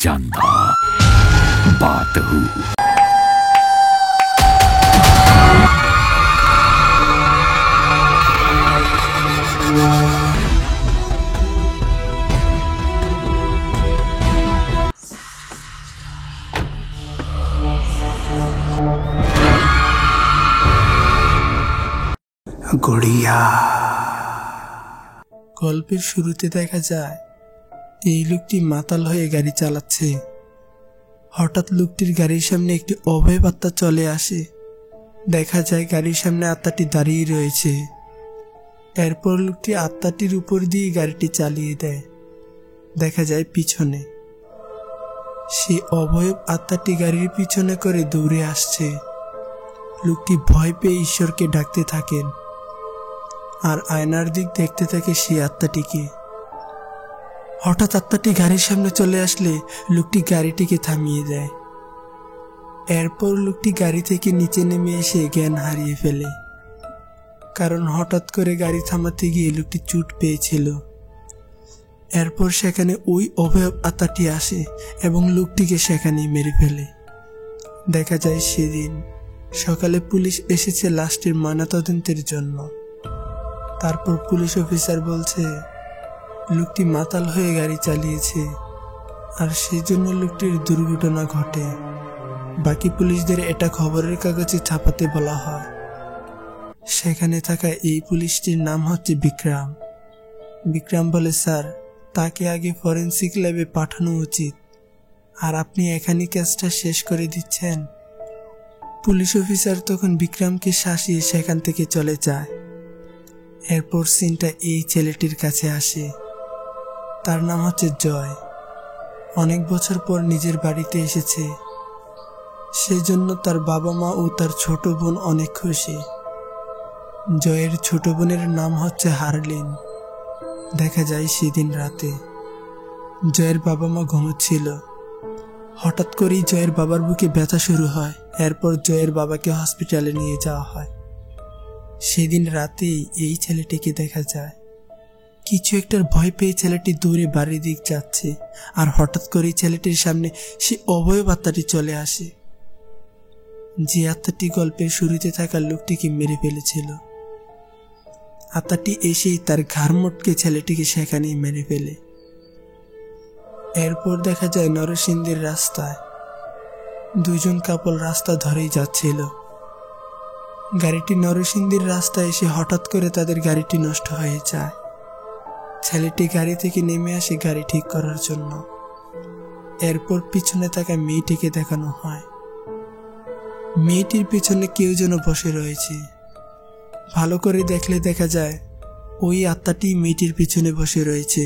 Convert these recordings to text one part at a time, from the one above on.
জানদা বাতহু। গড়িয়া। গল্পের শুরুতে দেখা যায় এই লোকটি মাতাল হয়ে গাড়ি চালাচ্ছে। হঠাৎ লোকটির গাড়ির সামনে একটি অভয় আত্মা চলে আসে। দেখা যায় গাড়ির সামনে আত্মাটি দাঁড়িয়ে রয়েছে। এরপর লোকটি আত্মাটির উপর দিয়ে গাড়িটি চালিয়ে দেয়। দেখা যায় পিছনে সেই অভয় আত্মাটি গাড়ির পিছনে করে দৌড়ে আসছে। লোকটি ভয় পেয়ে ঈশ্বরকে ডাকতে থাকেন আর আয়নার দিক দেখতে থাকে সেই আত্মাটিকে। হঠাৎ আত্মাটি গাড়ির সামনে চলে আসলে লোকটি গাড়িটিকে থামিয়ে দেয়। এরপর লোকটি গাড়ি থেকে নিচে নেমে এসে জ্ঞান হারিয়ে ফেলে, কারণ হঠাৎ করে গাড়ি থামাতে গিয়ে লোকটি চোট পেয়েছিল। এরপর সেখানে ওই অভয় আত্মাটি আসে এবং লোকটিকে সেখানেই মেরে ফেলে। দেখা যায় সেদিন সকালে পুলিশ এসেছে লাশটির ময়নাতদন্তের জন্য। তারপর পুলিশ অফিসার বলছে লোকটি মাতাল হয়ে গাড়ি চালিয়েছে আর সেই জন্য লোকটির দুর্ঘটনা ঘটে। বাকি পুলিশদের এটা খবরের কাগজে ছাপাতে বলা হয়। সেখানে থাকা এই পুলিশটির নাম হচ্ছে বিক্রম। বিক্রম বলে, স্যার, তাকে আগে ফরেন্সিক ল্যাবে পাঠানো উচিত, আর আপনি এখানে কেসটা শেষ করে দিচ্ছেন। পুলিশ অফিসার তখন বিক্রমকে শাসিয়ে সেখান থেকে চলে যায়। এরপর সিনটা এই ছেলেটির কাছে আসে। তার নাম হচ্ছে জয়। অনেক বছর পর নিজের বাড়িতে এসেছে, সেজন্য তার বাবা মা ও তার ছোট বোন অনেক খুশি। জয়ের ছোট বোনের নাম হচ্ছে হারলিন। দেখা যায় সেদিন রাতে জয়ের বাবা মা ঘুমোচ্ছিল। হঠাৎ করেই জয়ের বাবার বুকে ব্যথা শুরু হয়। এরপর জয়ের বাবাকে হসপিটালে নিয়ে যাওয়া হয়। সেদিন রাতেই এই ছেলেটিকে দেখা যায়। কিছু একটার ভয় পেয়ে ছেলেটি দৌড়ে বাড়ির দিক যাচ্ছে, আর হঠাৎ করেই ছেলেটির সামনে সে অভয় আত্মাটি চলে আসে, যে আত্মাটি গল্পের শুরুতে থাকা লোকটিকে মেরে ফেলেছিল। আত্মাটি এসেই তার ঘাড় মটকে ছেলেটিকে সেখানেই মেরে ফেলে। এরপর দেখা যায় নরসিংদীর রাস্তায় দুজন কাপল রাস্তা ধরেই যাচ্ছিল। গাড়িটি নরসিংদীর রাস্তায় এসে হঠাৎ করে তাদের গাড়িটি নষ্ট হয়ে যায়। ছেলেটি গাড়ি থেকে নেমে আসে গাড়ি ঠিক করার জন্য। এরপর পিছনে থাকা মেয়েটিকে দেখানো হয়। মেয়েটির পিছনে কেউ যেন বসে রয়েছে। ভালো করে দেখলে দেখা যায় ওই আত্মাটি মেয়েটির পিছনে বসে রয়েছে।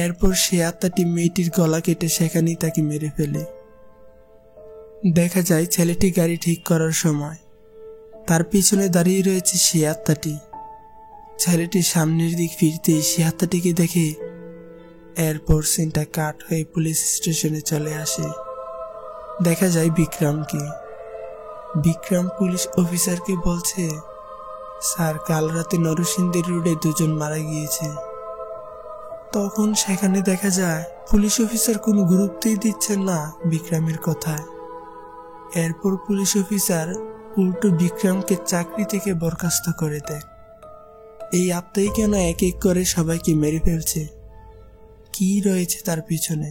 এরপর সে আত্মাটি মেয়েটির গলা কেটে সেখানেই তাকে মেরে ফেলে। দেখা যায় ছেলেটি গাড়ি ঠিক করার সময় তার পিছনে দাঁড়িয়ে রয়েছে সে আত্মাটি। ছেলেটি সামনের দিক ফিরতেই সে আত্মাটিকে দেখে। এরপর সিনটা কাট হয়ে পুলিশ স্টেশনে চলে আসে। দেখা যায় বিক্রমকে। বিক্রম পুলিশ অফিসারকে বলছে, স্যার, কাল রাতে নরসিংদী রোডে দুজন মারা গিয়েছে। তখন সেখানে দেখা যায় পুলিশ অফিসার কোনো গুরুত্বই দিচ্ছেন না বিক্রমের কথায়। এরপর পুলিশ অফিসার উল্টো বিক্রমকে চাকরি থেকে বরখাস্ত করে দেয়। এই আত্মাই কেন এক এক করে সবাইকে মেরে ফেলছে? কি রয়েছে তার পিছনে?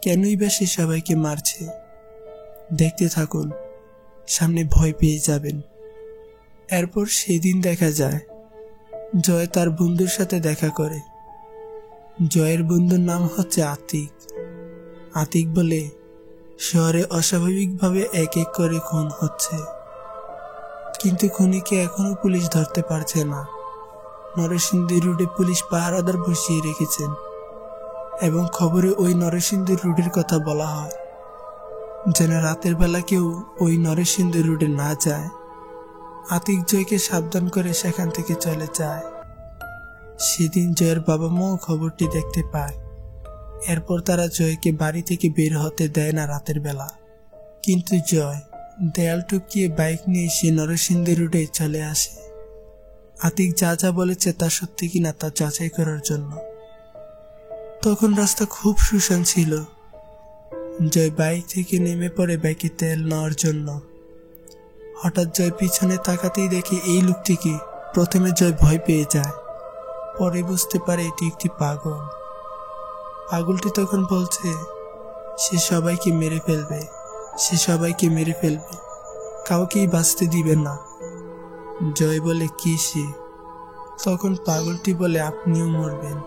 কেনই বা সে সবাইকে মারছে? দেখতে থাকুন, সামনে ভয় পেয়ে যাবেন। এরপর সেদিন দেখা যায় জয় তার বন্ধুর সাথে দেখা করে। জয়ের বন্ধুর নাম হচ্ছে আতিক। আতিক বলে, শহরে অস্বাভাবিকভাবে এক এক করে খুন হচ্ছে, কিন্তু খুনিকে এখনো পুলিশ ধরতে পারছে না। নরসিংদী রোডে পুলিশ পাহারাদার বসিয়ে রেখেছেন এবং খবরে ওই নরসিংদী রোডের কথা বলা হয়, যেন রাতের বেলা কেউ ওই নরসিংদী রোডে না যায়। আতিক জয়কে সাবধান করে সেখান থেকে চলে যায়। সেদিন জয়ের বাবা মাও খবরটি দেখতে পায়। এরপর তারা জয়কে বাড়ি থেকে বের হতে দেয় না রাতের বেলা। কিন্তু জয় দেয়াল টপকিয়ে বাইক নিয়ে সে নরসিংদী রোডে চলে আসে। আতিক যা যা বলেছে তা সত্যি কিনা তা যাচাই করার জন্য। তখন রাস্তা খুব শুনশান ছিল। জয় বাইক থেকে নেমে পড়ে বাইকে তেল নেওয়ার জন্য। হঠাৎ জয় পিছনে তাকাতেই দেখে এই লোকটিকে। প্রথমে জয় ভয় পেয়ে যায়, পরে বুঝতে পারে এটি একটি পাগল। পাগলটি তখন বলছে সে সবাইকে মেরে ফেলবে, সে সবাইকে মেরে ফেলবে, কাউকেই বাঁচতে দিবে না। জয় বলে কি সে? তখন পাগলটি বলে আপনিও মরবেন,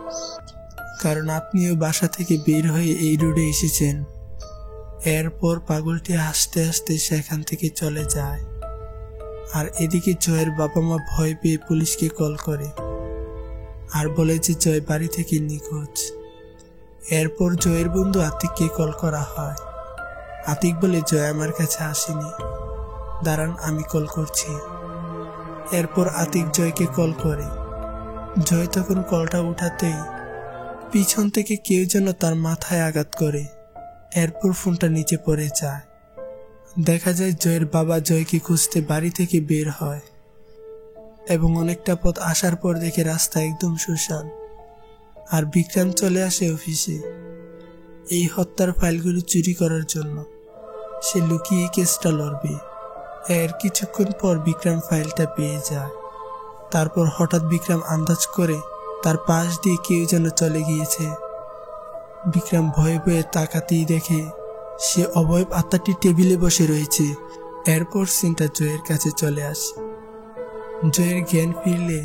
কারণ আপনিও বাসা থেকে বের হয়ে এই রোডে এসেছেন। এরপর পাগলটি হাসতে হাসতে সেখান থেকে চলে যায়। আর এদিকে জয়ের বাবা মা ভয় পেয়ে পুলিশকে কল করে আর বলে যে জয় বাড়ি থেকে নিখোঁজ। এরপর জয়ের বন্ধু আতিককে কল করা হয়। আতিক বলে জয় আমার কাছে আসেনি, দাঁড়ান আমি কল করছি। এরপর আতিক জয়কে কল করে। জয় তখন কলটা উঠাতেই পিছন থেকে কেউ যেন তার মাথায় আঘাত করে। এরপর ফোনটা নিচে পড়ে যায়। দেখা যায় জয়ের বাবা জয়কে খুঁজতে বাড়ি থেকে বের হয় এবং অনেকটা পথ আসার পর দেখে রাস্তা একদম শুনশান। আর বিক্রম চলে আসে অফিসে এই হত্যার ফাইলগুলো চুরি করার জন্য। সে লুকিয়ে কেসটা লড়বে। এর কিছুক্ষণ পর বিক্রম ফাইলটা পেয়ে যায়। তারপর হঠাৎ বিক্রম আন্দাজ করে তার পাশ দিয়ে কেউ যেন চলে গিয়েছে। বিক্রম ভয়ে ভয়ে তাকাতেই দেখে সে অবয়ব আত্মাটি টেবিলে বসে রয়েছে। এরপর সিনটা জয়ের কাছে চলে আসে। জয়ের জ্ঞান ফিরলে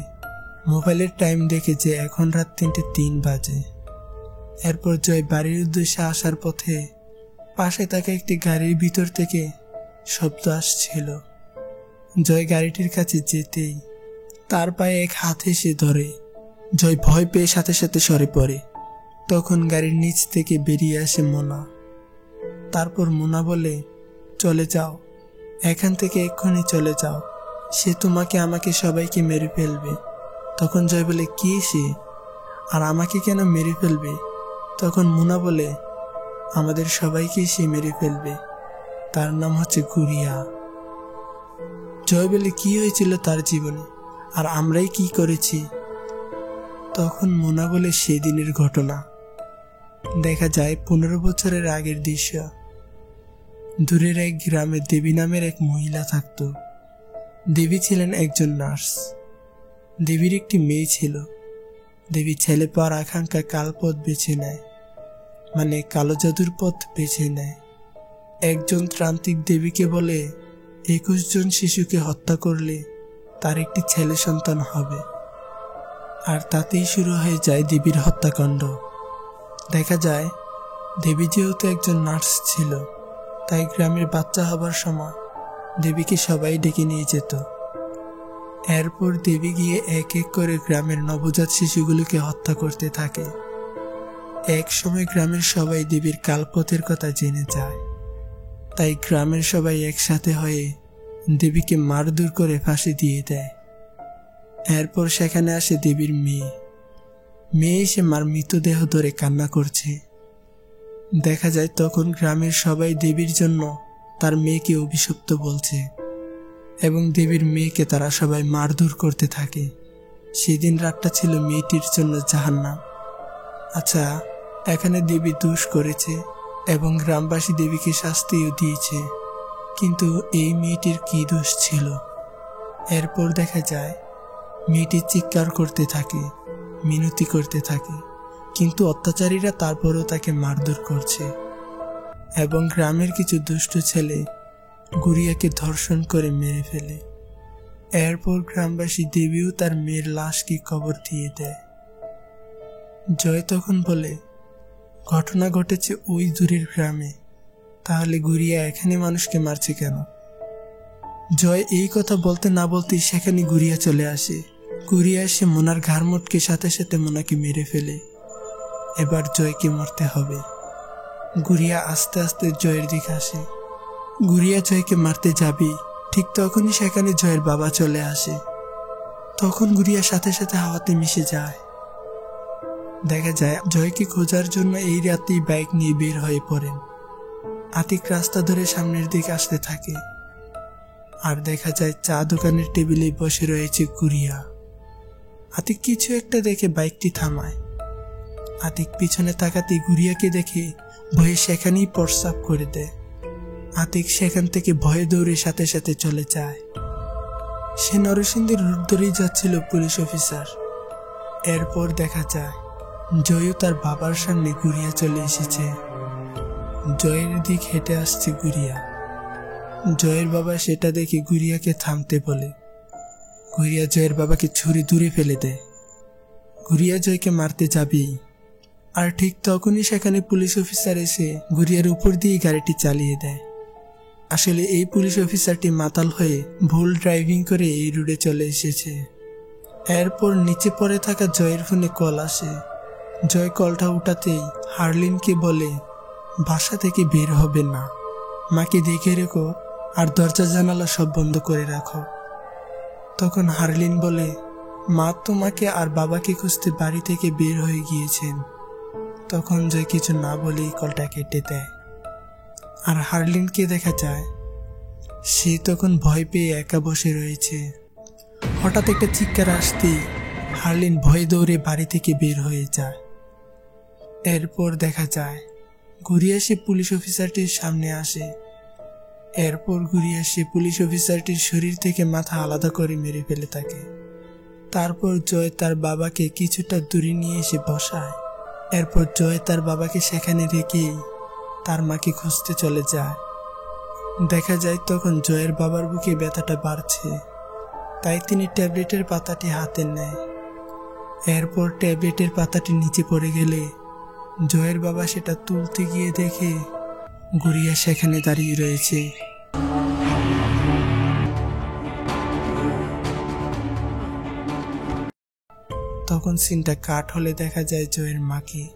মোবাইলের টাইম দেখে যে এখন রাত 3:03 বাজে। এরপর জয় বাড়ির উদ্দেশ্যে আসার পথে পাশে থাকা একটি গাড়ির ভিতর থেকে শব্দ আসছিল। জয় গাড়িটির কাছে যেতেই তার পায়ে এক হাত এসে ধরে। জয় ভয় পেয়ে সাথে সাথে সরে পড়ে। তখন গাড়ির নিচ থেকে বেরিয়ে আসে মোনা। তারপর মোনা বলে চলে যাও, এখান থেকে এক্ষুনি চলে যাও, সে তোমাকে আমাকে সবাইকে মেরে ফেলবে। তখন জয় বলে কি সে, আর আমাকে কেন মেরে ফেলবে? তখন মোনা বলে আমাদের সবাইকেই সে মেরে ফেলবে, তার নাম হচ্ছে গুরিয়া। জয় বলে কি হয়েছিল তার জীবনে, আর আমরাই কি করেছি? তখন মোনা বলে সেদিনের ঘটনা। দেখা যায় 15 বছরের আগের দৃশ্য। দূরের এক গ্রামে দেবী নামের এক মহিলা থাকত। দেবী ছিলেন একজন নার্স। দেবীর একটি মেয়ে ছিল। দেবী ছেলে পাওয়ার আকাঙ্ক্ষায় কালপথ বেছে নেয়, মানে কালো জাদুর পথ বেছে নেয়। একজন ত্রান্তিক দেবীকে বলে 21 জন শিশুকে হত্যা করলে তার একটি ছেলে সন্তান হবে। আর তাতেই শুরু হয়ে যায় দেবীর হত্যাকাণ্ড। দেখা যায় দেবী যেহেতু একজন নার্স ছিল, তাই গ্রামের বাচ্চা হবার সময় দেবীকে সবাই ডেকে নিয়ে যেত। এরপর দেবী গিয়ে এক এক করে গ্রামের নবজাত শিশুগুলোকে হত্যা করতে থাকে। এক সময় গ্রামের সবাই দেবীর কালপথের কথা জেনে যায়, তাই গ্রামের সবাই একসাথে হয়ে দেবীকে মারধর করে ফাঁসি দিয়ে দেয়। এরপর সেখানে আসে দেবীর মেয়ে। মেয়ে এসে মার মৃতদেহ ধরে কান্না করছে। দেখা যায় তখন গ্রামের সবাই দেবীর জন্য তার মেয়েকে অভিশপ্ত বলছে এবং দেবীর মেয়েকে তারা সবাই মারধর করতে থাকে। সেদিন রাতটা ছিল মেয়েটির জন্য জাহান্নাম। আচ্ছা, এখানে দেবী দোষ করেছে এবং গ্রামবাসী দেবীকে শাস্তিও দিয়েছে, কিন্তু এই মেয়েটির কি দোষ ছিল? এরপর দেখা যায় মেয়েটি চিৎকার করতে থাকে, মিনতি করতে থাকে, কিন্তু অত্যাচারীরা তারপরও তাকে মারধর করছে এবং গ্রামের কিছু দুষ্ট ছেলে গুড়িয়াকে ধর্ষণ করে মেরে ফেলে। এরপর গ্রামবাসী দেবীও তার মেয়ের লাশকে কবর দিয়ে দেয়। জয় তখন বলে ঘটনা ঘটেছে ওই দূরের গ্রামে, তাহলে গুড়িয়া এখানে মানুষকে মারছে কেন? জয় এই কথা বলতে না বলতেই সেখানে গুড়িয়া চলে আসে। গুড়িয়া এসে মোনার ঘাড় মোটকে সাথে সাথে মোনাকে মেরে ফেলে। এবার জয়কে মরতে হবে। গুড়িয়া আস্তে আস্তে জয়ের দিকে আসে। গুড়িয়া জয়কে মারতে যাবে, ঠিক তখনই সেখানে জয়ের বাবা চলে আসে। তখন গুড়িয়া সাথে সাথে হাওয়াতে মিশে যায়। দেখা যায় জয়কে খোঁজার জন্য এই রাতেই বাইক নিয়ে বের হয়ে পড়েন। আতিক রাস্তা ধরে সামনের দিকে আসতে থাকে আর দেখা যায় চা দোকানের টেবিলে বসে রয়েছে গুড়িয়া। আতিক কিছু একটা দেখে বাইকটি থামায়। আতিক পিছনে তাকাতেই গুড়িয়াকে দেখে ভয়ে সেখানেই প্রস্রাব করে দেয়। আতিক সেখান থেকে ভয়ে দৌড়ে সাথে সাথে চলে যায়। সে নরসিংদীর রুট ধরেই যাচ্ছিল পুলিশ অফিসার। এরপর দেখা যায় জয়ও তার বাবার সামনে গুড়িয়া চলে এসেছে। জয়ের দিক হেঁটে আসছে গুড়িয়া। জয়ের বাবা সেটা দেখে গুড়িয়াকে থামতে বলে। গুড়িয়া জয়ের বাবাকে ছুরি দূরে ফেলে দেয়। গুড়িয়া জয়কে মারতে যাবেই, আর ঠিক তখনই সেখানে পুলিশ অফিসার এসে গুড়িয়ার উপর দিয়ে গাড়িটি চালিয়ে দেয়। আসলে এই পুলিশ অফিসারটি মাতাল হয়ে ভুল ড্রাইভিং করে এই রোডে চলে এসেছে। এরপর নিচে পড়ে থাকা জয়ের ফোনে কল আসে। জয় কলটা উঠাতেই হারলিনকে বলে, বাসা থেকে বের হবে না, মাকে দেখে রেখো আর দরজা জানালা সব বন্ধ করে রাখো। তখন হারলিন বলে, মা তোমাকে আর বাবাকে খুঁজতে বাড়ি থেকে বের হয়ে গিয়েছেন। তখন জয় কিছু না বলেই কলটা কেটে দেয়। আর হারলিনকে দেখা যায় সে তখন ভয় পেয়ে একা বসে রয়েছে। হঠাৎ একটা চিৎকার আসতেই হারলিন ভয়ে দৌড়ে বাড়ি থেকে বের হয়ে যায়। এরপর দেখা যায় ঘুরিয়ে সে পুলিশ অফিসারটির সামনে আসে। এরপর ঘুরিয়ে সে পুলিশ অফিসারটির শরীর থেকে মাথা আলাদা করে মেরে ফেলে থাকে। তারপর জয় তার বাবাকে কিছুটা দূরে নিয়ে এসে বসায়। এরপর জয় তার বাবাকে সেখানে রেখেই তার মাকে খুঁজতে চলে যায়। দেখা যায় তখন জয়ের বাবার বুকে ব্যথাটা বাড়ছে, তাই তিনি ট্যাবলেটের পাতাটি হাতে নেয়। এরপর ট্যাবলেটের পাতাটি নিচে পড়ে গেলে জয়ের বাবা সেটা তুলতে গিয়ে দেখে গুড়িয়া সেখানে দাঁড়িয়ে রয়েছে। তখন সিনটা কাট হলে দেখা যায় জয়ের মাকে।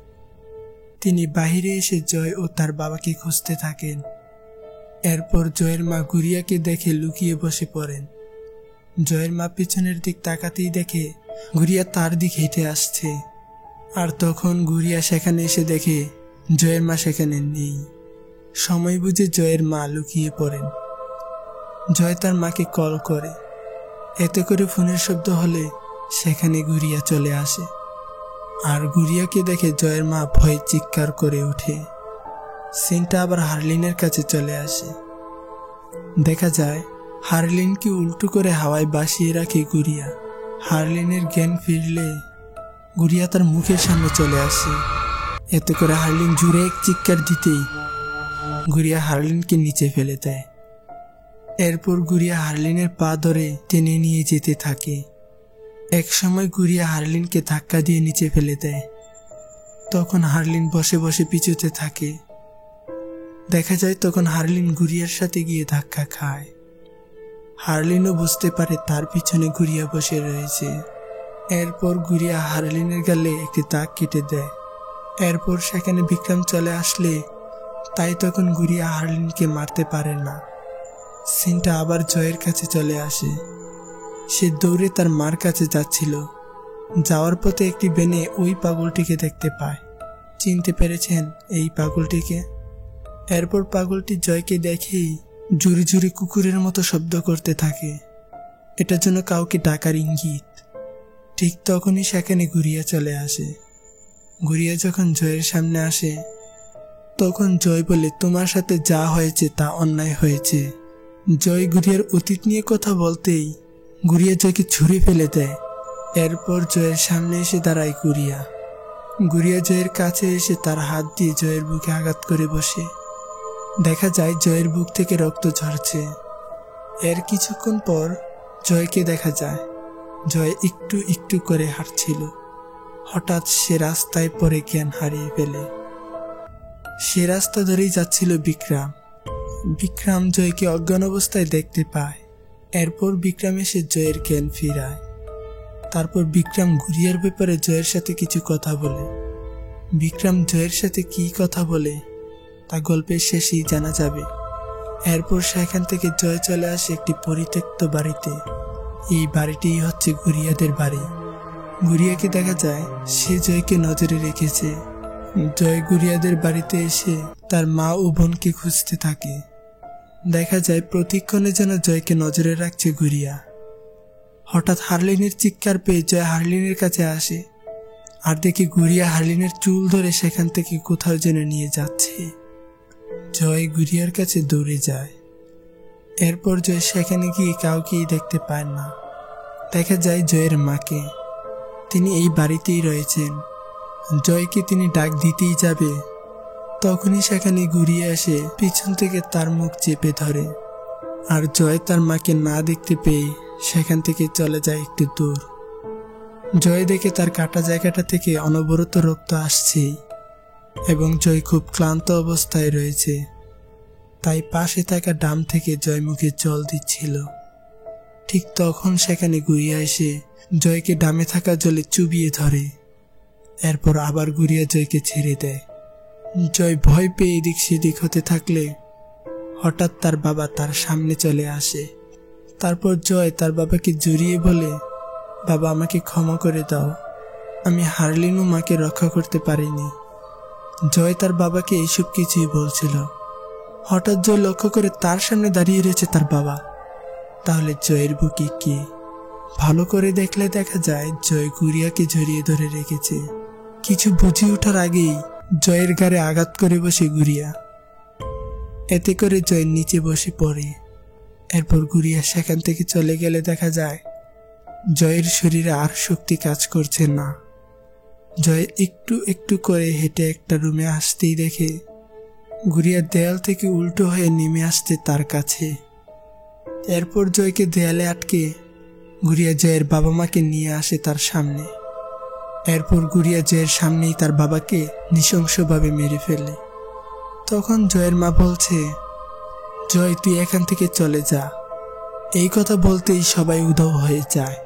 তিনি বাহিরে এসে জয় ও তার বাবাকে খুঁজতে থাকেন। এরপর জয়ের মা গুড়িয়াকে দেখে লুকিয়ে বসে পড়েন। জয়ের মা পিছনের দিক তাকাতেই দেখে গুড়িয়া তার দিক হেঁটে আসছে। আর তখন গুড়িয়া সেখানে এসে দেখে জয়ের মা সেখানে নেই। সময় বুঝে জয়ের মা লুকিয়ে পড়েন। জয় তার মাকে কল করে। এতে করে ফোনের শব্দ হলে সেখানে গুড়িয়া চলে আসে। আর গুড়িয়াকে দেখে জয়ের মা ভয়ে চিৎকার করে ওঠে। সিনটা আবার হারলিনের কাছে চলে আসে। দেখা যায় হারলিনকে উল্টো করে হাওয়ায় ভাসিয়ে রাখে গুড়িয়া। হারলিনের জ্ঞান ফিরলে গুড়িয়া তার মুখের সামনে চলে আসে। এতে করে হারলিন জুড়ে এক চিৎকার দিতেই গুড়িয়া হারলিনকে নিচে ফেলে দেয়। এরপর গুড়িয়া হারলিনের পা ধরে টেনে নিয়ে যেতে থাকে। এক সময় গুড়িয়া হারলিনকে ধাক্কা দিয়ে নিচে ফেলে দেয়। তখন হারলিন বসে বসে পিছুতে থাকে। দেখা যায় তখন হারলিন গুড়িয়ার সাথে গিয়ে ধাক্কা খায়। হারলিনও বুঝতে পারে তার পিছনে গুড়িয়া বসে রয়েছে। এরপর গুড়িয়া হারলিনের গালে একটি দাগ কেটে দেয়। এরপর সেখানে বিক্রম চলে আসলে তাই তখন গুড়িয়া হারলিনকে মারতে পারে না। সিনটা আবার জয়ের কাছে চলে আসে। সে দৌড়ে তার মার কাছে যাচ্ছিল। যাওয়ার পথে একটি বেনে ওই পাগলটিকে দেখতে পায়। চিনতে পেরেছেন এই পাগলটিকে? এরপর পাগলটি জয়কে দেখেই জুরি জুরি কুকুরের মতো শব্দ করতে থাকে। এটার জন্য কাউকে ডাকার ইঙ্গিত। ঠিক তখনই সেখানে গুড়িয়া চলে আসে। গুড়িয়া যখন জয়ের সামনে আসে তখন জয় বলে, তোমার সাথে যা হয়েছে তা অন্যায় হয়েছে। জয় গুড়িয়ার অতীত নিয়ে কথা বলতেই গুড়িয়া জয়কে ছুঁড়ে ফেলে দেয়। এরপর জয়ের সামনে এসে দাঁড়ায় গুড়িয়া। গুড়িয়া জয়ের কাছে এসে তার হাত দিয়ে জয়ের বুকে আঘাত করে বসে। দেখা যায় জয়ের বুক থেকে রক্ত ঝরছে। এর কিছুক্ষণ পর জয়কে দেখা যায়। জয় একটু একটু করে হাঁটছিল। হঠাৎ সে রাস্তায় পড়ে জ্ঞান হারিয়ে ফেলে। সে রাস্তা ধরেই যাচ্ছিল বিক্রম। বিক্রম জয়কে অজ্ঞান অবস্থায় দেখতে পায়। এরপর বিক্রম এসে জয়ের জ্ঞান ফিরায়। তারপর বিক্রম গুড়িয়ার ব্যাপারে জয়ের সাথে কিছু কথা বলে। বিক্রম জয়ের সাথে কি কথা বলে তা গল্পের শেষেই জানা যাবে। এরপর সেখান থেকে জয় চলে আসে একটি পরিত্যক্ত বাড়িতে। এই বাড়িটিই হচ্ছে গুড়িয়াদের বাড়ি। গুড়িয়াকে দেখা যায় সে জয়কে নজরে রেখেছে। জয় গুড়িয়াদের বাড়িতে এসে তার মা ও বোনকে খুঁজতে থাকে। দেখা যায় প্রতিক্ষণে যেন জয়কে নজরে রাখছে গুড়িয়া। হঠাৎ হারলিনের চিৎকার পেয়ে জয় হারলিনের কাছে আসে। আর দেখি গুড়িয়া হারলিনের চুল ধরে সেখান থেকে কোথাও যেন নিয়ে যাচ্ছে। জয় গুড়িয়ার কাছে দৌড়ে যায়। এরপর জয় সেখানে গিয়ে কাউকেই দেখতে পায় না। দেখা যায় জয়ের মাকে, তিনি এই বাড়িতেই রয়েছেন। জয়কে তিনি ডাক দিতেই যাবে, তখনই সেখানে গুড়িয়া এসে পিছন থেকে তার মুখ চেপে ধরে। আর জয় তার মাকে না দেখতে পেয়ে সেখান থেকে চলে যায় একটু দূর। জয় দেখে তার কাটা জায়গাটা থেকে অনবরত রক্ত আসছে এবং জয় খুব ক্লান্ত অবস্থায় রয়েছে, তাই পাশে থাকা ডাম থেকে জয় মুখে জল দিচ্ছিল। ঠিক তখন সেখানে গুড়িয়া এসে জয়কে ডামে থাকা জলে চুবিয়ে ধরে। এরপর আবার গুড়িয়া জয়কে ছেড়ে দেয়। জয় ভয় পেয়ে এদিক সেদিক হতে থাকলে হঠাৎ তার বাবা তার সামনে চলে আসে। তারপর জয় তার বাবাকে জড়িয়ে বলে, বাবা আমাকে ক্ষমা করে দাও, আমি হারলিন ও মাকে রক্ষা করতে পারিনি। জয় তার বাবাকে এইসব কিছুই বলছিল। হঠাৎ জয় লক্ষ্য করে তার সামনে দাঁড়িয়ে রয়েছে তার বাবা। তাহলে জয়ের বুকে কি? ভালো করে দেখলে দেখা যায় জয় গুড়িয়াকে জড়িয়ে ধরে রেখেছে। কিছু বুঝে ওঠার আগেই জয়ের ঘাড়ে আঘাত করে বসে গুড়িয়া। এতে করে জয় নিচে বসে পড়ে। এরপর গুড়িয়া সেখান থেকে চলে গেলে দেখা যায় জয়ের শরীরে আর শক্তি কাজ করছে না। জয় একটু একটু করে হেঁটে একটা রুমে আসতেই দেখে গুড়িয়া দেয়াল থেকে উল্টো হয়ে নেমে আসছে তার কাছে। এরপর জয়কে দেয়ালে আটকে গুড়িয়া জয়ের বাবা মাকে নিয়ে আসে তার সামনে। এরপর গুড়িয়া জয়ের সামনেই তার বাবাকে নৃশংসভাবে মেরে ফেলে। তখন জয়ের মা বলছে, জয় তুই এখান থেকে চলে যা। এই কথা বলতেই সবাই উধাও হয়ে যায়,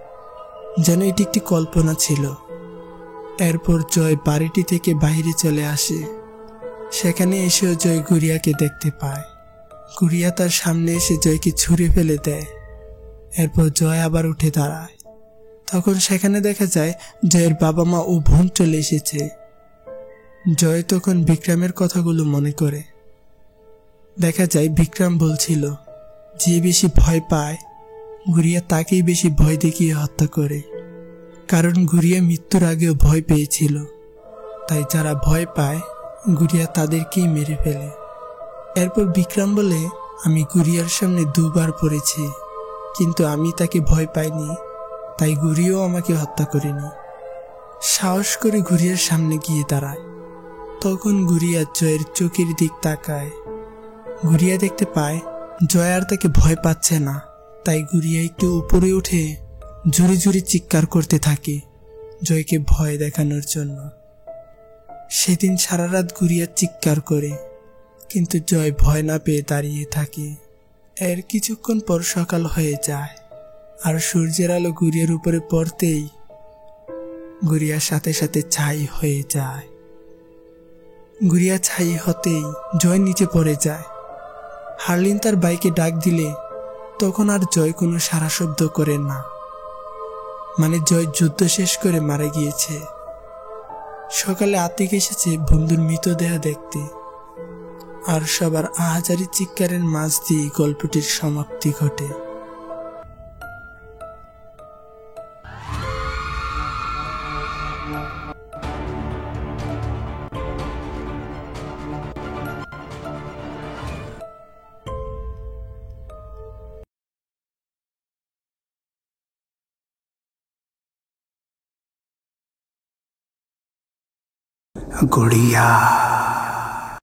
যেন এটি একটি কল্পনা ছিল। এরপর জয় বাড়িটি থেকে বাইরে চলে আসে। সেখানে এসেও জয় গুড়িয়াকে দেখতে পায়। গুড়িয়া তার সামনে এসে জয়কে ছুঁড়ে ফেলে দেয়। এরপর জয় আবার উঠে দাঁড়ায়। তখন সেখানে দেখা যায় জয়ের বাবা মা ও বোন চলে এসেছে। জয় তখন বিক্রমের কথাগুলো মনে করে। দেখা যায় বিক্রম বলছিল, যে বেশি ভয় পায় গুড়িয়া তাকেই বেশি ভয় দেখিয়ে হত্যা করে, কারণ গুড়িয়া মৃত্যুর আগেও ভয় পেয়েছিল। তাই যারা ভয় পায় গুড়িয়া তাদেরকেই মেরে ফেলে। এরপর বিক্রম বলে, আমি গুড়িয়ার সামনে দুবার পড়েছি, কিন্তু আমি তাকে ভয় পাইনি, তাই গুড়িয়াও আমাকে হত্যা করেনি। সাহস করে গুড়িয়ার সামনে গিয়ে দাঁড়ায়। তখন গুড়িয়া জয়ের চোখের দিক তাকায়। গুড়িয়া দেখতে পায় জয় আর তাকে ভয় পাচ্ছে না, তাই গুড়িয়া একটু উপরে উঠে জোরে জোরে চিৎকার করতে থাকে জয়কে ভয় দেখানোর জন্য। সেদিন সারা রাত গুড়িয়া চিৎকার করে, কিন্তু জয় ভয় না পেয়ে দাঁড়িয়ে থাকে। এর কিছুক্ষণ পর সকাল হয়ে যায়, আর সূর্যের আলো গুড়িয়ার উপরে পড়তেই গুড়িয়ার সাথে সাথে ছাই হয়ে যায়। গুড়িয়া ছাই হতেই জয় নিচে পড়ে যায়। হারলিন তার বাইকে ডাক দিলে তখন আর জয় কোনো সাড়া শব্দ করে না, মানে জয় যুদ্ধ শেষ করে মারা গিয়েছে। সকালে আতিক এসেছে বন্ধুর মৃতদেহ দেখতে, আর সবার আহাজারি চিৎকারের মাঝ দিয়ে গল্পটির সমাপ্তি ঘটে। गुड़िया।